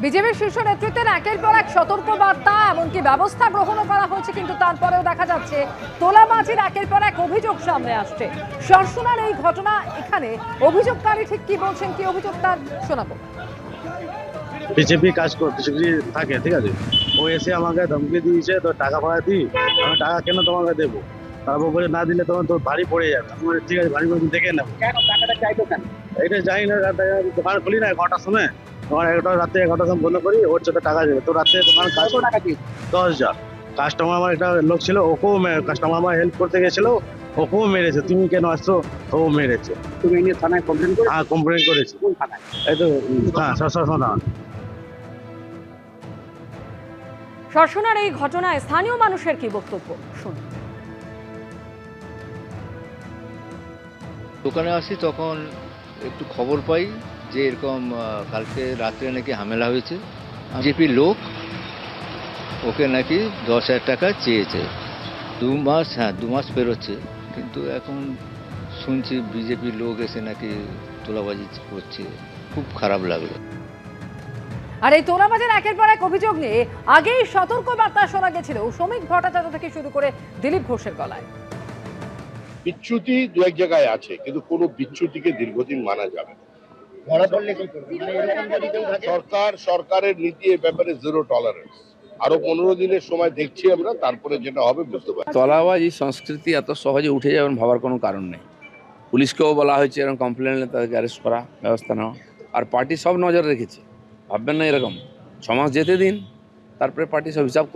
বিজেপির শীর্ষ নেতৃত্বের একের পর এক সতর্ক বার্তা, এমনকি ব্যবস্থা গ্রহণও করা হয়েছে, কিন্তু তারপরেও দেখা যাচ্ছে তোলাবাজির একের পর এক অভিযোগ সামনে আসছে। সরসুনার এই ঘটনা, এখানে অভিযোগকারী ঠিক কি বলছেন, কি অভিযোগ তার শোনাবো। বিজেপি কাজ করতে যদি থাকে, ঠিক আছে, ও এসে আমাকে ধমকি দিয়েছে, তো টাকা ভাড়া দিই, আমি টাকা কেন তোমাকে দেবো? তারপর বলে না দিলে তোমার তো ভারী পড়ে যাবে। আমি বলি, ঠিক আছে, ভারী করে দেখে নেবো। কেন টাকাটা চাইতো কেন? এটা যাই না, দোকান খুলি না 11টার সময়, তোমার রাতে 11টার সময় বন্ধ করি, ওর সাথে টাকা দেবে। তো রাতে দোকান কাজ কত টাকা দিয়ে? 10,000। কাস্টমার আমার একটা লোক ছিল, ওকেও কাস্টমার আমার হেল্প করতে গেছিল, ওকেও মেরেছে। তুমি কেন আসছো? ও মেরেছে। তুমি এই নিয়ে থানায় কমপ্লেন করে? হ্যাঁ, কমপ্লেন করেছি। কোন থানায়? এই তো হ্যাঁ, সরসনা। সরসুনার এই ঘটনায় স্থানীয় মানুষের কি বক্তব্য শুনুন। দোকানে আসি তখন একটু খবর পাই যে এরকম কালকে রাত্রে নাকি ঝামেলা হয়েছে। বিজেপির লোক ওকে নাকি 10,000 টাকা চেয়েছে। 2 মাস পেরোচ্ছে, কিন্তু এখন শুনছি বিজেপির লোক এসে নাকি তোলাবাজি করছে। খুব খারাপ লাগলো। আর এই তোলাবাজির একের পর এক অভিযোগ নিয়ে আগেই সতর্ক বার্তা শোনা গেছিল শ্রমিক ভট্টাচার্য থেকে শুরু করে দিলীপ ঘোষের গলায়। বিচ্যুতি দু এক জায়গায় আছে, কিন্তু কোনো বিচ্যুতিকে দীর্ঘদিন মানা যাবে না। ধরা পড়লে কি করবে? মানে এরকম যদি কেউ থাকে? সরকারের নীতি এ ব্যাপারে জিরো টলারেন্স। আরো 15 দিনের সময় দেখছি আমরা, তারপরে যেটা হবে বুঝতে পারছি। তলাবাজি সংস্কৃতি এত সহজে উঠে যাবেন ভাবার কোনো কারণ নেই। পুলিশকেও বলা হয়েছে এরকম কমপ্লেন এলে তাদেরকে অ্যারেস্ট করা, ব্যবস্থা নেওয়া। আর পার্টি সব নজর রেখেছে, ভাববেন না এরকম 6 মাস যেতে দিন, তারপরে পার্টি সব হিসাব করবে।